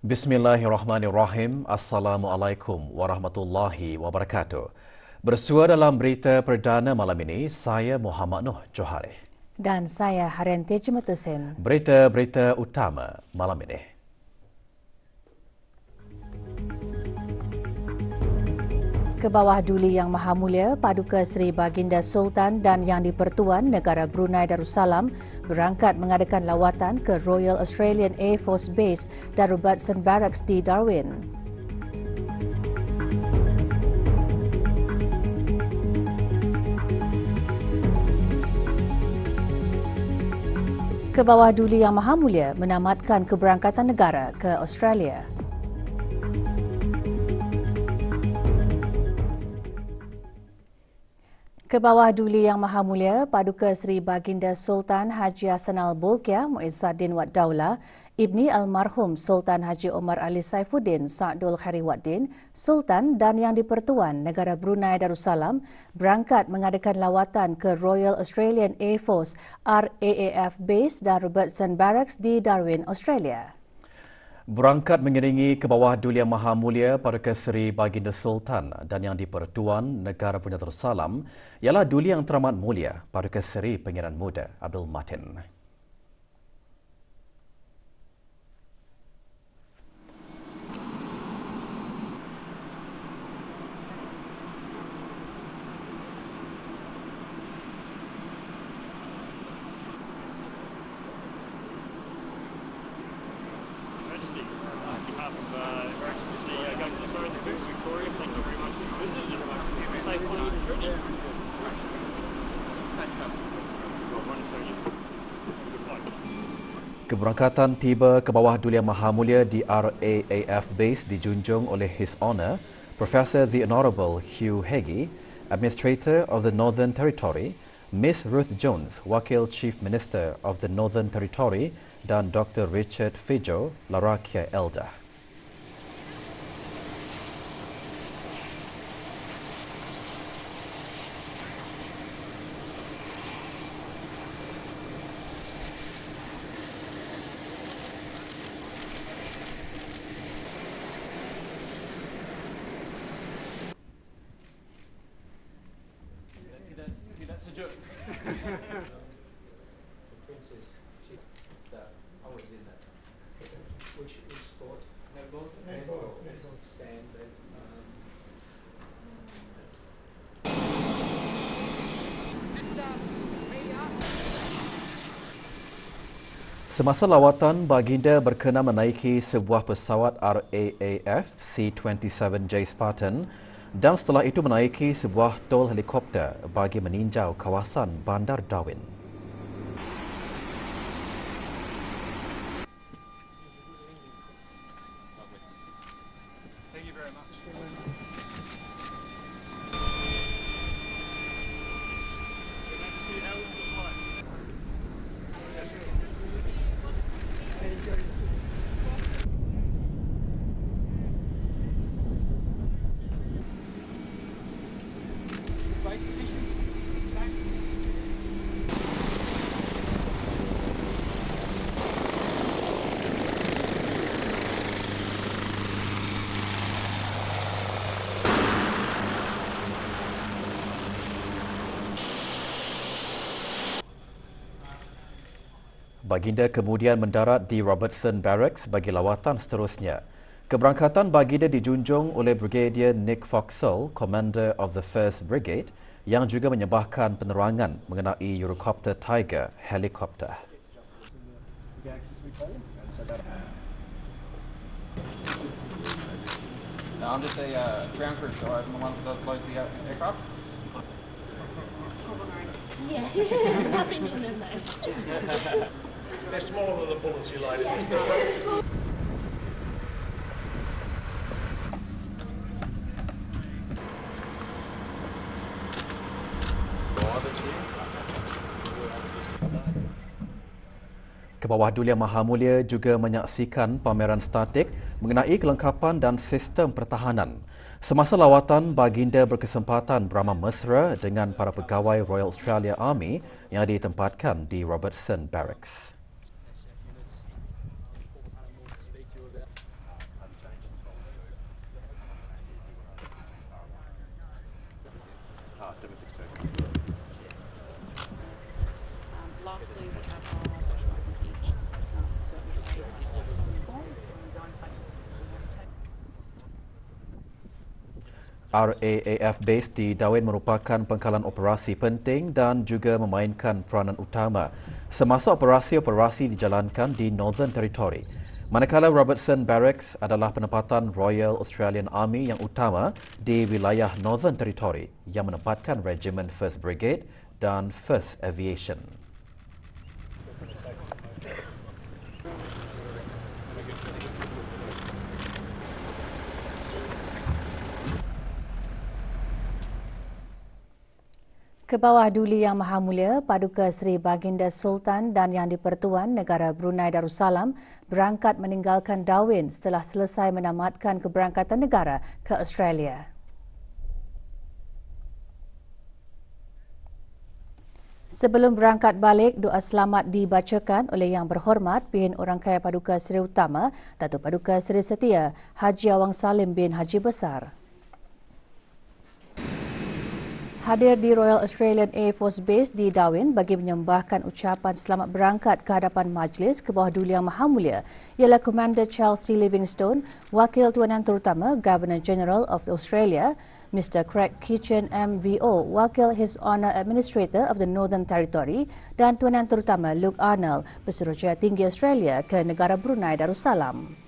Bismillahirrahmanirrahim. Assalamualaikum warahmatullahi wabarakatuh. Bersua dalam berita perdana malam ini, saya Muhammad Noh Johari. Dan saya Haryanti Jematusen. Berita-berita utama malam ini. Ke bawah Duli Yang Maha Mulia Paduka Seri Baginda Sultan dan Yang di-Pertuan Negara Brunei Darussalam berangkat mengadakan lawatan ke Royal Australian Air Force Base Darubadsan Barracks di Darwin. Ke bawah Duli Yang Maha Mulia menamatkan keberangkatan negara ke Australia. Ke bawah Duli Yang Maha Mulia Paduka Seri Baginda Sultan Haji Hassanal Bolkiah Muizzaddin Wad Daulah, Ibni Almarhum Sultan Haji Omar Ali Saifuddin Sa'dul Khairi Waddin, Sultan dan Yang di-Pertuan Negara Brunei Darussalam berangkat mengadakan lawatan ke Royal Australian Air Force RAAF Base Darubadsan Barracks di Darwin, Australia. Berangkat mengiringi ke bawah Duli Yang Maha Mulia Paduka Seri Baginda Sultan dan Yang di-Pertuan Negara Brunei Darussalam ialah Duli Yang Teramat Mulia Paduka Seri Pangeran Muda Abdul Matin. Keberangkatan tiba ke bawah Duli Yang Maha Mulia di RAAF Base dijunjung oleh His Honour Professor The Honourable Hugh Heggie, Administrator of the Northern Territory, Miss Ruth Jones, Wakil Chief Minister of the Northern Territory dan Dr. Richard Fijo, Larakia Elder. Tidak sejuk. Princess, I was in that. Which sport? Netball. Stand. Semasa lawatan, baginda berkenan menaiki sebuah pesawat RAAF C-27J Spartan dan setelah itu menaiki sebuah tol helikopter bagi meninjau kawasan Bandar Darwin. Thank you very much. Baginda kemudian mendarat di Robertson Barracks bagi lawatan seterusnya. Keberangkatan baginda dijunjung oleh Brigadier Nick Foxall, Commander of the 1st Brigade, yang juga menyembahkan penerangan mengenai Eurocopter Tiger helikopter. I'm just a ground crew, so I'm the one that loads the aircraft. Yeah, nothing in them though. They're smaller than the bullets you load. Kebawah Duli Yang Maha Mulia juga menyaksikan pameran statik mengenai kelengkapan dan sistem pertahanan. Semasa lawatan, baginda berkesempatan beramah mesra dengan para pegawai Royal Australia Army yang ditempatkan di Robertson Barracks. Lastly, we have our documents each. So RAAF Base di Darwin merupakan pangkalan operasi penting dan juga memainkan peranan utama semasa operasi-operasi dijalankan di Northern Territory. Manakala Robertson Barracks adalah penempatan Royal Australian Army yang utama di wilayah Northern Territory yang menempatkan Regiment 1st Brigade dan 1st Aviation. Kebawah Duli Yang Maha Mulia Paduka Seri Baginda Sultan dan Yang di-Pertuan Negara Brunei Darussalam berangkat meninggalkan Darwin setelah selesai menamatkan keberangkatan negara ke Australia. Sebelum berangkat balik, doa selamat dibacakan oleh Yang Berhormat Bin Orangkaya Paduka Seri Utama Datuk Paduka Seri Setia Haji Awang Salim bin Haji Besar. Hadir di Royal Australian Air Force Base di Darwin bagi menyembahkan ucapan selamat berangkat ke hadapan Majlis Kebawah Duli Yang Maha Mulia ialah Commander Charles T. Livingstone, Wakil Tuan Yang Terutama Governor General of Australia, Mr. Craig Kitchen MVO, Wakil His Honour Administrator of the Northern Territory dan Tuan Yang Terutama Luke Arnold, Pesuruhjaya Tinggi Australia ke negara Brunei Darussalam.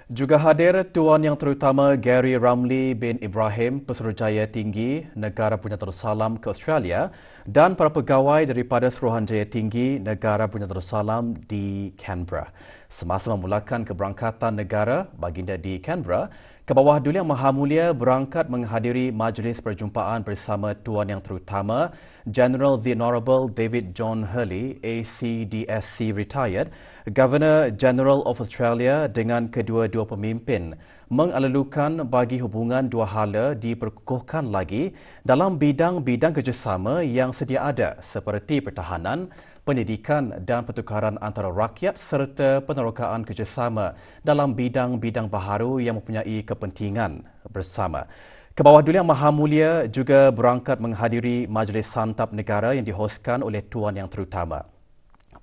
Juga hadir Tuan Yang Terutama Gary Ramlee bin Ibrahim, Pesuruhjaya Tinggi Negara Brunei Darussalam ke Australia dan para pegawai daripada Suruhanjaya Tinggi Negara Brunei Darussalam di Canberra. Semasa memulakan keberangkatan negara baginda di Canberra, Kebawah Duli Yang Maha Mulia berangkat menghadiri majlis perjumpaan bersama Tuan Yang Terutama General The Honourable David John Hurley, ACDSC Retired, Governor General of Australia dengan kedua-dua pemimpin mengalulukan bagi hubungan dua hala diperkukuhkan lagi dalam bidang-bidang kerjasama yang sedia ada seperti pertahanan, pendidikan dan pertukaran antara rakyat serta penerokaan kerjasama dalam bidang-bidang baharu yang mempunyai kepentingan bersama. Kebawah Duli Yang Maha Mulia juga berangkat menghadiri majlis santap negara yang dihoskan oleh Tuan Yang Terutama.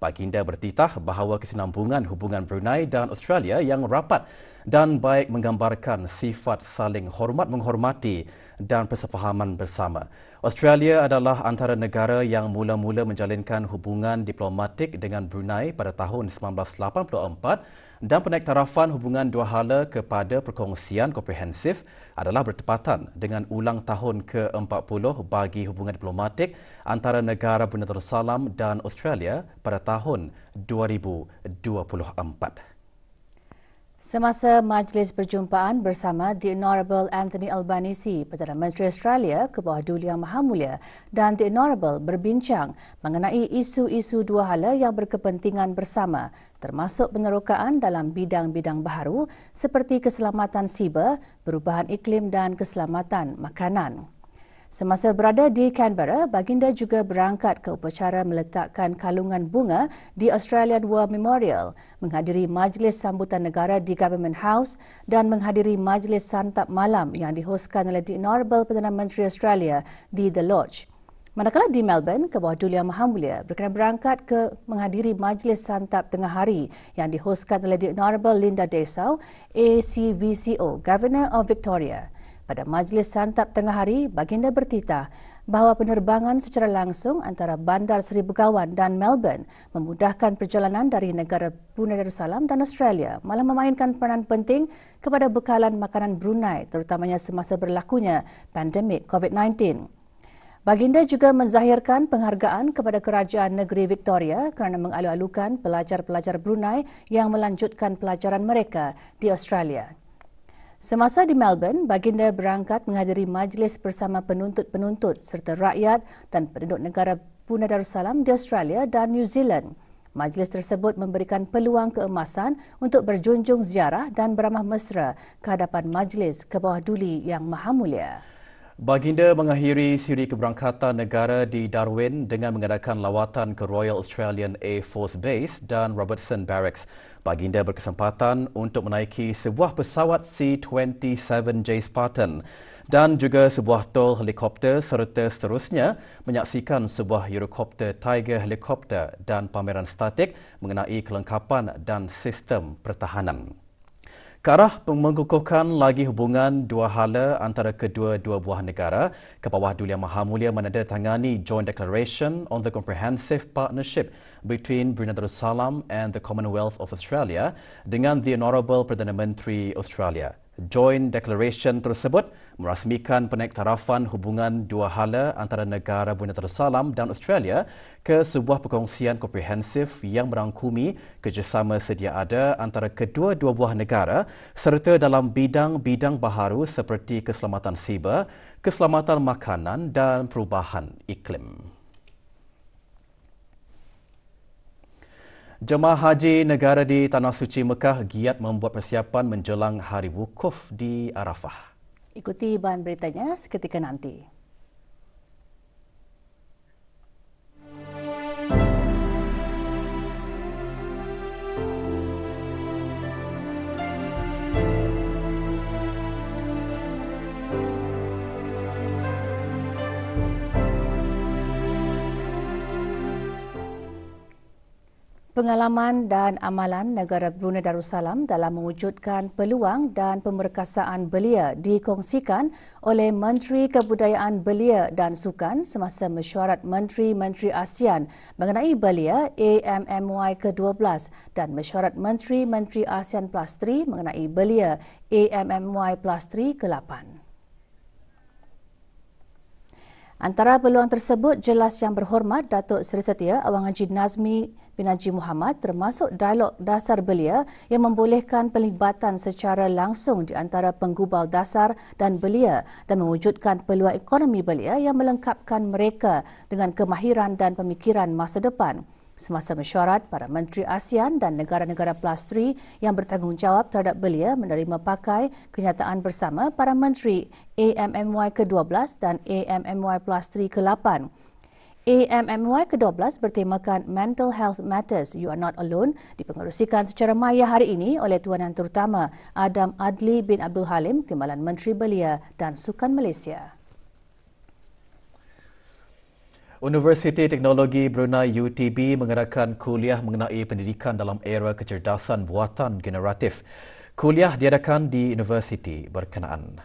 Baginda bertitah bahawa kesinambungan hubungan Brunei dan Australia yang rapat dan baik menggambarkan sifat saling hormat-menghormati dan persefahaman bersama. Australia adalah antara negara yang mula-mula menjalinkan hubungan diplomatik dengan Brunei pada tahun 1984 dan penaiktarafan hubungan dua hala kepada perkongsian komprehensif adalah bertepatan dengan ulang tahun ke-40 bagi hubungan diplomatik antara negara Brunei Darussalam dan Australia pada tahun 2024. Semasa majlis perjumpaan bersama The Honourable Anthony Albanese, Perdana Menteri Australia, Kebawah Duli Yang Maha Mulia dan The Honourable berbincang mengenai isu-isu dua hala yang berkepentingan bersama, termasuk penerokaan dalam bidang-bidang baharu seperti keselamatan siber, perubahan iklim dan keselamatan makanan. Semasa berada di Canberra, baginda juga berangkat ke upacara meletakkan kalungan bunga di Australian War Memorial, menghadiri majlis sambutan negara di Government House dan menghadiri majlis santap malam yang dihoskan oleh The Honourable Perdana Menteri Australia di The Lodge. Manakala di Melbourne, Kebawah Duli Yang Maha Mulia berkenan berangkat ke menghadiri majlis santap tengah hari yang dihoskan oleh The Honourable Linda Dessau, ACVCO, Governor of Victoria. Pada majlis santap tengah hari, baginda bertitah bahawa penerbangan secara langsung antara Bandar Seri Begawan dan Melbourne memudahkan perjalanan dari negara Brunei Darussalam dan Australia, malah memainkan peranan penting kepada bekalan makanan Brunei, terutamanya semasa berlakunya pandemik COVID-19. Baginda juga menzahirkan penghargaan kepada Kerajaan Negeri Victoria kerana mengalu-alukan pelajar-pelajar Brunei yang melanjutkan pelajaran mereka di Australia. Semasa di Melbourne, baginda berangkat menghadiri majlis bersama penuntut-penuntut serta rakyat dan penduduk negara Brunei Darussalam di Australia dan New Zealand. Majlis tersebut memberikan peluang keemasan untuk berjunjung ziarah dan beramah mesra ke hadapan Majlis ke bawah Duli Yang Maha Mulia. Baginda mengakhiri siri keberangkatan negara di Darwin dengan mengadakan lawatan ke Royal Australian Air Force Base dan Robertson Barracks. Baginda berkesempatan untuk menaiki sebuah pesawat C-27J Spartan dan juga sebuah tol helikopter serta seterusnya menyaksikan sebuah Eurocopter Tiger helikopter dan pameran statik mengenai kelengkapan dan sistem pertahanan. Ke arah mengukuhkan lagi hubungan dua hala antara kedua-dua buah negara, ke bawah Duli Yang Maha Mulia menandatangani Joint Declaration on the Comprehensive Partnership between Brunei Darussalam and the Commonwealth of Australia dengan The Honourable Perdana Menteri Australia. Joint Declaration tersebut merasmikan penaiktarafan hubungan dua hala antara negara Brunei Darussalam dan Australia ke sebuah perkongsian komprehensif yang merangkumi kerjasama sedia ada antara kedua-dua buah negara serta dalam bidang-bidang baharu seperti keselamatan siber, keselamatan makanan dan perubahan iklim. Jemaah haji negara di Tanah Suci Mekah giat membuat persiapan menjelang Hari Wukuf di Arafah. Ikuti bahan beritanya seketika nanti. Pengalaman dan amalan negara Brunei Darussalam dalam mewujudkan peluang dan pemerkasaan belia dikongsikan oleh Menteri Kebudayaan Belia dan Sukan semasa mesyuarat Menteri-Menteri ASEAN mengenai belia AMMY ke-12 dan mesyuarat Menteri-Menteri ASEAN Plus 3 mengenai belia AMMY Plus 3 ke-8. Antara peluang tersebut jelas Yang Berhormat Datuk Seri Setia Awang Haji Nazmi bin Haji Muhammad termasuk dialog dasar belia yang membolehkan pelibatan secara langsung di antara penggubal dasar dan belia dan mewujudkan peluang ekonomi belia yang melengkapkan mereka dengan kemahiran dan pemikiran masa depan. Semasa mesyuarat, para Menteri ASEAN dan negara-negara Plus 3 yang bertanggungjawab terhadap belia menerima pakai kenyataan bersama para Menteri AMMY ke-12 dan AMMY Plus 3 ke-8. AMMY ke-12 bertemakan Mental Health Matters, You Are Not Alone, dipengerusikan secara maya hari ini oleh Tuan Yang Terutama Adam Adli bin Abdul Halim, Timbalan Menteri Belia dan Sukan Malaysia. Universiti Teknologi Brunei UTB mengadakan kuliah mengenai pendidikan dalam era kecerdasan buatan generatif. Kuliah diadakan di universiti berkenaan.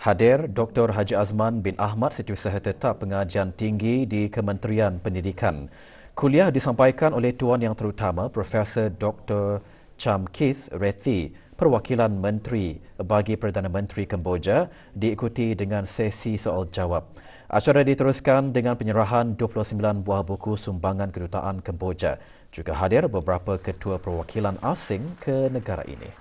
Hadir Dr. Haji Azman bin Ahmad, Setiausaha Tetap Pengajian Tinggi di Kementerian Pendidikan. Kuliah disampaikan oleh Tuan Yang Terutama Profesor Dr. Cham Keith Rethi, Perwakilan Menteri bagi Perdana Menteri Kemboja, diikuti dengan sesi soal jawab. Acara diteruskan dengan penyerahan 29 buah buku sumbangan Kedutaan Kemboja. Juga hadir beberapa ketua perwakilan asing ke negara ini.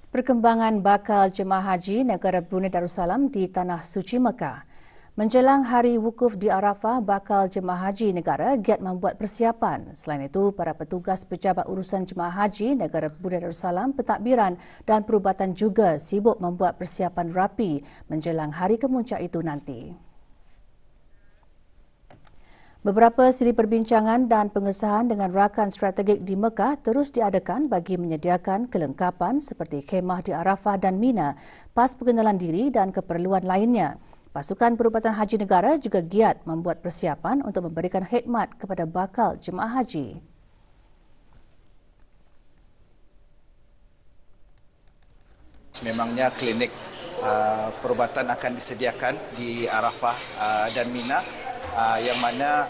Perkembangan bakal jemaah haji negara Brunei Darussalam di Tanah Suci Mekah. Menjelang Hari Wukuf di Arafah, bakal jemaah haji negara giat membuat persiapan. Selain itu, para petugas pejabat urusan jemaah haji negara Brunei Darussalam, pentadbiran dan perubatan juga sibuk membuat persiapan rapi menjelang hari kemuncak itu nanti. Beberapa siri perbincangan dan pengesahan dengan rakan strategik di Mekah terus diadakan bagi menyediakan kelengkapan seperti khemah di Arafah dan Mina, pas pengenalan diri dan keperluan lainnya. Pasukan Perubatan Haji Negara juga giat membuat persiapan untuk memberikan khidmat kepada bakal jemaah haji. Memangnya klinik perubatan akan disediakan di Arafah dan Mina yang mana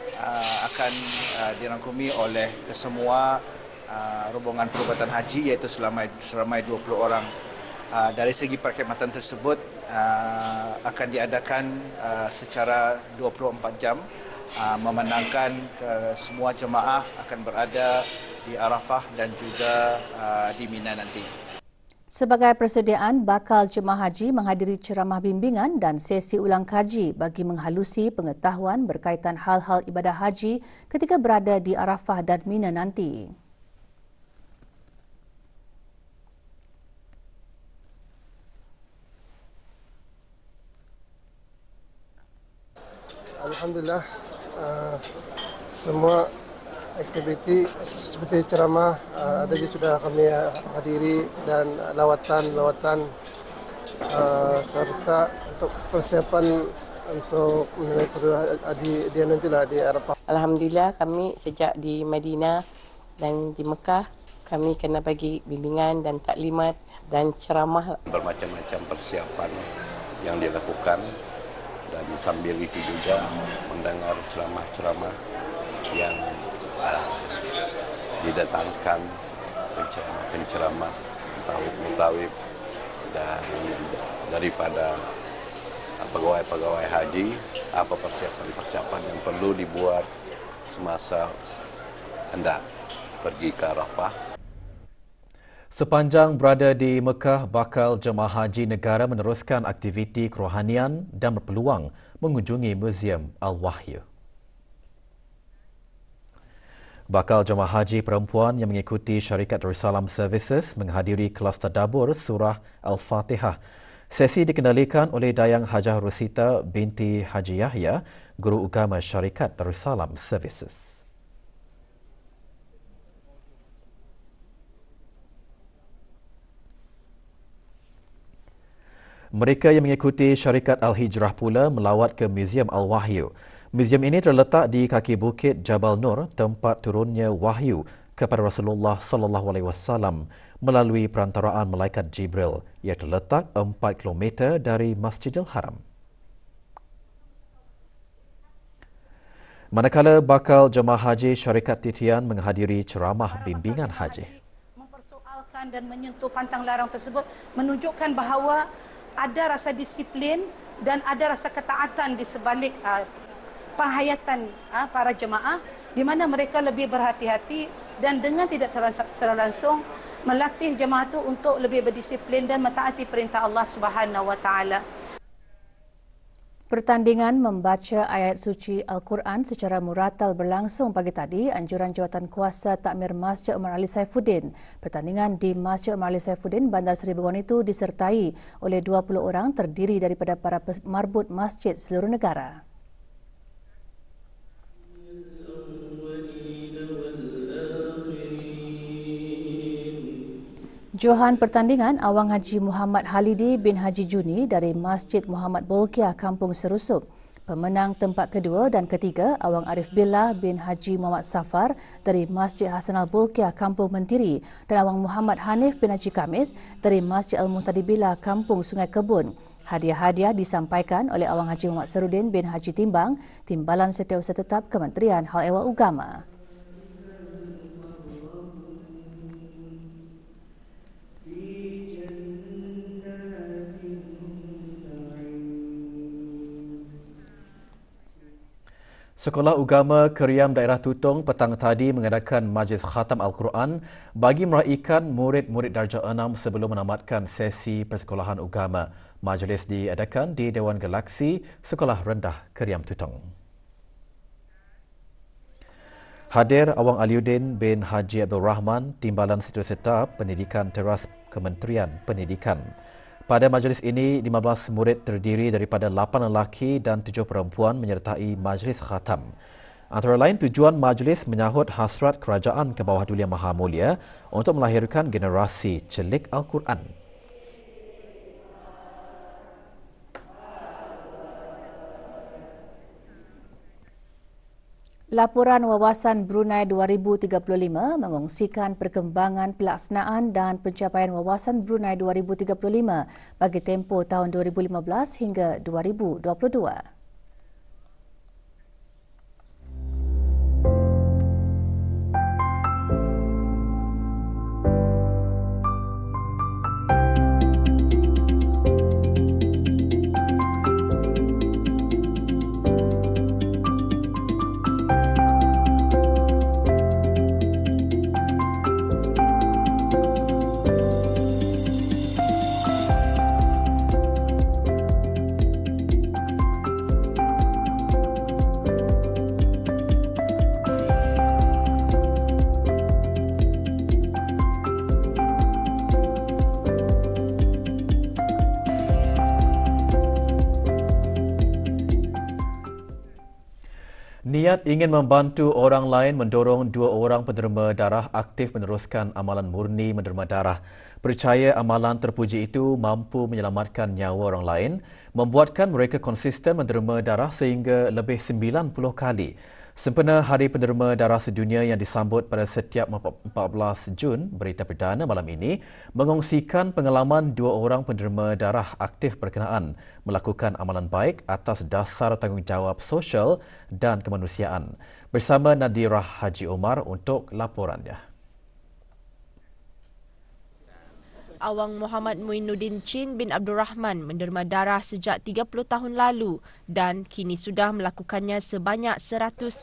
akan dirangkumi oleh kesemua rombongan perubatan haji, iaitu seramai 20 orang. Dari segi perkhidmatan tersebut akan diadakan secara 24 jam memenangkan semua jemaah akan berada di Arafah dan juga di Mina nanti. Sebagai persediaan, bakal jemaah haji menghadiri ceramah bimbingan dan sesi ulang kaji bagi menghalusi pengetahuan berkaitan hal-hal ibadah haji ketika berada di Arafah dan Mina nanti. Alhamdulillah, semua aktiviti seperti ceramah ada juga sudah kami hadiri dan lawatan serta untuk persiapan untuk menunaikan dia nantilah di Arafah. Alhamdulillah, kami sejak di Madinah dan di Mekah kami kena bagi bimbingan dan taklimat dan ceramah. Bermacam-macam persiapan yang dilakukan dan sambil itu juga mendengar ceramah-ceramah yang didatangkan penceramah mutawib dan daripada pegawai-pegawai haji, apa persiapan yang perlu dibuat semasa hendak pergi ke Arafah. Sepanjang berada di Mekah, bakal jemaah haji negara meneruskan aktiviti kerohanian dan berpeluang mengunjungi Muzium Al-Wahyu. Bakal jemaah haji perempuan yang mengikuti syarikat Darussalam Services menghadiri kelas tadabbur surah Al-Fatihah. Sesi dikendalikan oleh Dayang Hajah Rosita binti Haji Yahya, guru agama syarikat Darussalam Services. Mereka yang mengikuti syarikat Al-Hijrah pula melawat ke Muzium Al-Wahyu. Muzium ini terletak di kaki bukit Jabal Nur, tempat turunnya wahyu kepada Rasulullah sallallahu alaihi wasallam melalui perantaraan malaikat Jibril yang terletak 4 km dari Masjidil Haram. Manakala bakal jemaah haji syarikat titian menghadiri ceramah bimbingan haji. Mempersoalkan dan menyentuh pantang larang tersebut menunjukkan bahawa ada rasa disiplin dan ada rasa ketaatan di sebalik penghayatan para jemaah, di mana mereka lebih berhati-hati dan dengan tidak secara langsung melatih jemaah itu untuk lebih berdisiplin dan mentaati perintah Allah Subhanahu Wa Taala. Pertandingan membaca ayat suci Al-Quran secara muratal berlangsung pagi tadi anjuran jawatan kuasa takmir Masjid Omar Ali Saifuddin. Pertandingan di Masjid Omar Ali Saifuddin, Bandar Seri Begawan itu disertai oleh 20 orang terdiri daripada para marbut masjid seluruh negara. Johan pertandingan Awang Haji Muhammad Halidi bin Haji Juni dari Masjid Muhammad Bolkiah, Kampung Serusup. Pemenang tempat kedua dan ketiga Awang Arif Billah bin Haji Muhammad Safar dari Masjid Hasan Al-Bolkiah, Kampung Mentiri dan Awang Muhammad Hanif bin Haji Kamis dari Masjid Al-Muhtadi Billah, Kampung Sungai Kebun. Hadiah-hadiah disampaikan oleh Awang Haji Muhammad Sarudin bin Haji Timbang, Timbalan Setiausaha Tetap Kementerian Hal Ehwal Agama. Sekolah Ugama Keriam Daerah Tutong petang tadi mengadakan majlis khatam Al-Quran bagi meraihkan murid-murid darjah 6 sebelum menamatkan sesi persekolahan ugama. Majlis diadakan di Dewan Galaksi Sekolah Rendah Keriam Tutong. Hadir Awang Aliuddin bin Haji Abdul Rahman, Timbalan Setiausaha Pendidikan Teras Kementerian Pendidikan. Pada majlis ini, 15 murid terdiri daripada 8 lelaki dan 7 perempuan menyertai majlis khatam. Antara lain, tujuan majlis menyahut hasrat kerajaan ke bawah Duli Yang Maha Mulia untuk melahirkan generasi celik Al-Quran. Laporan Wawasan Brunei 2035 mengongsikan perkembangan pelaksanaan dan pencapaian Wawasan Brunei 2035 bagi tempoh tahun 2015 hingga 2022. Niat ingin membantu orang lain mendorong 2 orang penerima darah aktif meneruskan amalan murni menderma darah. Percaya amalan terpuji itu mampu menyelamatkan nyawa orang lain, membuatkan mereka konsisten menderma darah sehingga lebih 90 kali. Sempena Hari Penderma Darah Sedunia yang disambut pada setiap 14 Jun, Berita Perdana malam ini mengongsikan pengalaman 2 orang penderma darah aktif berkenaan melakukan amalan baik atas dasar tanggungjawab sosial dan kemanusiaan. Bersama Nadira Haji Omar untuk laporannya. Awang Muhammad Muinuddin Chin bin Abdul Rahman menderma darah sejak 30 tahun lalu dan kini sudah melakukannya sebanyak 131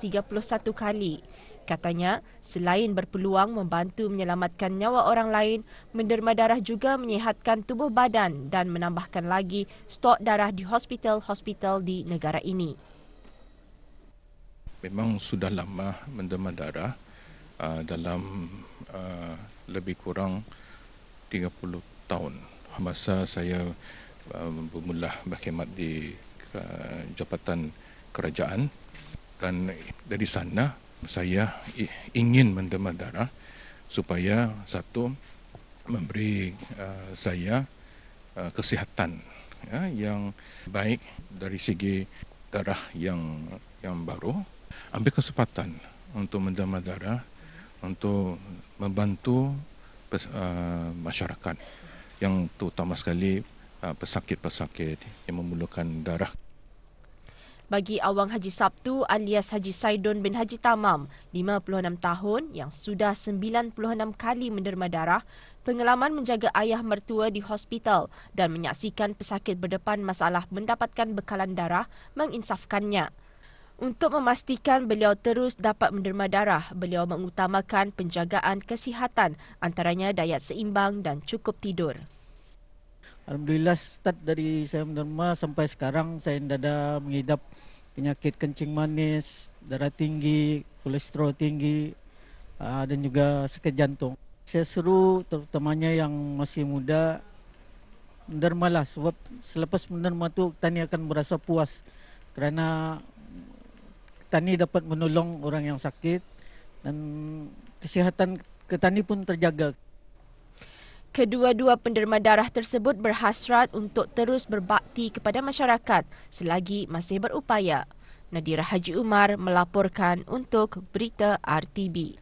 kali. Katanya, selain berpeluang membantu menyelamatkan nyawa orang lain, menderma darah juga menyihatkan tubuh badan dan menambahkan lagi stok darah di hospital-hospital di negara ini. Memang sudah lama menderma darah dalam lebih kurang 30 tahun. Masa saya bermula berkhidmat di Jabatan Kerajaan dan dari sana saya ingin menderma darah supaya satu memberi saya kesihatan yang baik dari segi darah yang baru. Ambil kesempatan untuk menderma darah untuk membantu masyarakat yang terutama sekali pesakit-pesakit yang memerlukan darah. Bagi Awang Haji Sabtu alias Haji Saidon bin Haji Tamam, 56 tahun yang sudah 96 kali menderma darah, pengalaman menjaga ayah mertua di hospital dan menyaksikan pesakit berdepan masalah mendapatkan bekalan darah menginsafkannya. Untuk memastikan beliau terus dapat menderma darah, beliau mengutamakan penjagaan kesihatan, antaranya diet seimbang dan cukup tidur. Alhamdulillah, start dari saya menderma sampai sekarang saya tidak ada mengidap penyakit kencing manis, darah tinggi, kolesterol tinggi dan juga sakit jantung. Saya seru terutamanya yang masih muda mendermalah, sebab selepas menderma tu tani akan merasa puas kerana tani dapat menolong orang yang sakit dan kesihatan ketani pun terjaga. Kedua-dua penderma darah tersebut berhasrat untuk terus berbakti kepada masyarakat selagi masih berupaya. Nadira Haji Umar melaporkan untuk Berita RTB.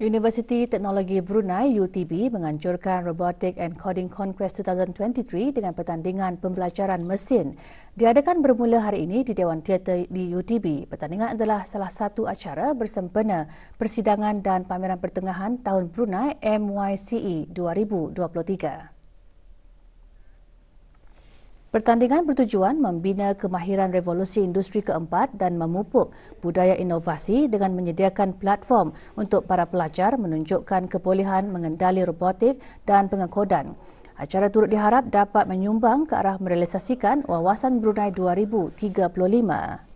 Universiti Teknologi Brunei UTB menganjurkan Robotic and Coding Conquest 2023 dengan pertandingan pembelajaran mesin. Diadakan bermula hari ini di Dewan Teater di UTB. Pertandingan adalah salah satu acara bersempena persidangan dan pameran pertengahan tahun Brunei MYCE 2023. Pertandingan bertujuan membina kemahiran revolusi industri keempat dan memupuk budaya inovasi dengan menyediakan platform untuk para pelajar menunjukkan kebolehan mengendali robotik dan pengekodan. Acara turut diharap dapat menyumbang ke arah merealisasikan Wawasan Brunei 2035.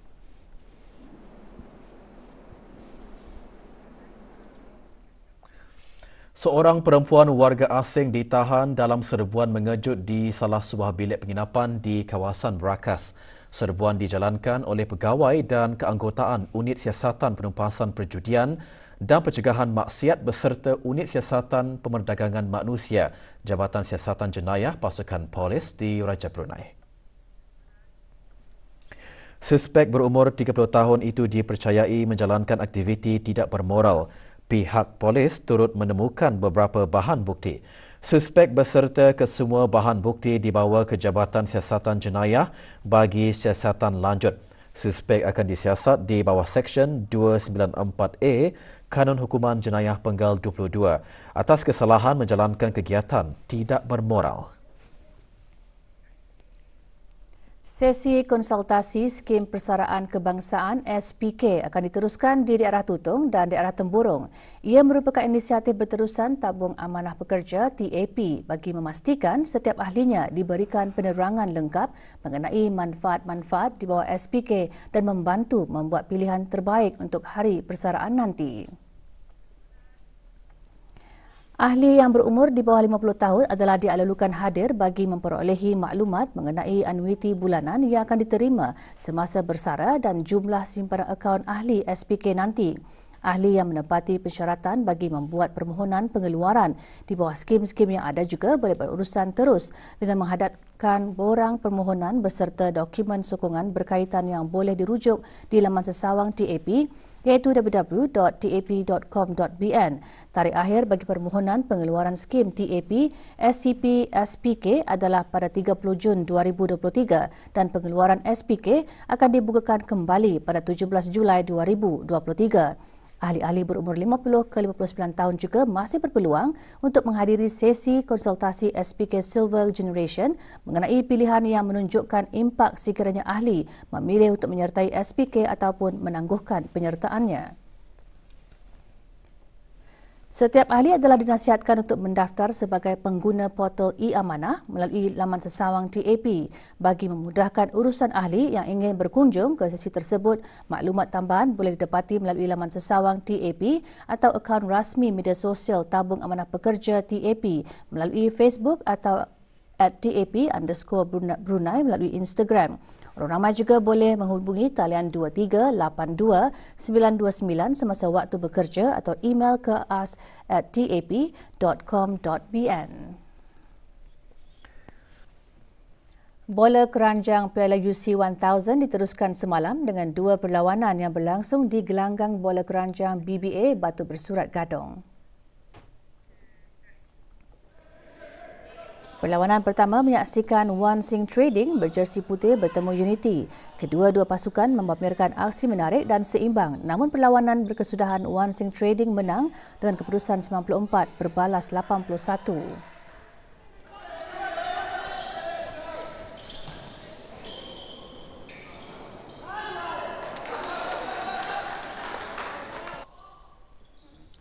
Seorang perempuan warga asing ditahan dalam serbuan mengejut di salah sebuah bilik penginapan di kawasan Berakas. Serbuan dijalankan oleh pegawai dan keanggotaan Unit Siasatan Penumpasan Perjudian dan Pencegahan Maksiat beserta Unit Siasatan Pemerdagangan Manusia, Jabatan Siasatan Jenayah Pasukan Polis di Raja Brunei. Suspek berumur 30 tahun itu dipercayai menjalankan aktiviti tidak bermoral. Pihak polis turut menemukan beberapa bahan bukti. Suspek beserta kesemua bahan bukti dibawa ke Jabatan Siasatan Jenayah bagi siasatan lanjut. Suspek akan disiasat di bawah Seksyen 294A Kanun Hukuman Jenayah Penggal 22 atas kesalahan menjalankan kegiatan tidak bermoral. Sesi konsultasi Skim Persaraan Kebangsaan SPK akan diteruskan di daerah Tutong dan daerah Temburong. Ia merupakan inisiatif berterusan Tabung Amanah Pekerja TAP bagi memastikan setiap ahlinya diberikan penerangan lengkap mengenai manfaat-manfaat di bawah SPK dan membantu membuat pilihan terbaik untuk Hari Persaraan nanti. Ahli yang berumur di bawah 50 tahun adalah dialulukan hadir bagi memperolehi maklumat mengenai anuiti bulanan yang akan diterima semasa bersara dan jumlah simpanan akaun ahli SPK nanti. Ahli yang menepati persyaratan bagi membuat permohonan pengeluaran di bawah skim-skim yang ada juga boleh berurusan terus dengan menghadapkan borang permohonan berserta dokumen sokongan berkaitan yang boleh dirujuk di laman sesawang TAP iaitu www.tap.com.bn. Tarikh akhir bagi permohonan pengeluaran skim TAP SCP SPK adalah pada 30 Jun 2023 dan pengeluaran SPK akan dibukakan kembali pada 17 Julai 2023. Ahli-ahli berumur 50 ke 59 tahun juga masih berpeluang untuk menghadiri sesi konsultasi SPK Silver Generation mengenai pilihan yang menunjukkan impak sekiranya ahli memilih untuk menyertai SPK ataupun menangguhkan penyertaannya. Setiap ahli adalah dinasihatkan untuk mendaftar sebagai pengguna portal e-amanah melalui laman sesawang TAP. Bagi memudahkan urusan ahli yang ingin berkunjung ke sesi tersebut, maklumat tambahan boleh didapati melalui laman sesawang TAP atau akaun rasmi media sosial Tabung Amanah Pekerja TAP melalui Facebook atau @TAP_Brunei melalui Instagram. Orang ramai juga boleh menghubungi talian 2382-929 semasa waktu bekerja atau email ke us@tap.com.bn. Bola keranjang Piala UC 1000 diteruskan semalam dengan dua perlawanan yang berlangsung di gelanggang bola keranjang BBA Batu Bersurat Gadong. Perlawanan pertama menyaksikan Wan Sing Trading berjersi putih bertemu Unity. Kedua-dua pasukan memamerkan aksi menarik dan seimbang, namun perlawanan berkesudahan Wan Sing Trading menang dengan keputusan 94 berbalas 81.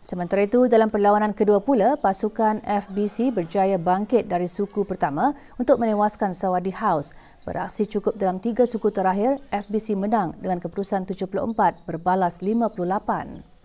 Sementara itu, dalam perlawanan kedua pula, pasukan FBC berjaya bangkit dari suku pertama untuk menewaskan Sawadi House. Beraksi cukup dalam 3 suku terakhir, FBC menang dengan keputusan 74 berbalas 58.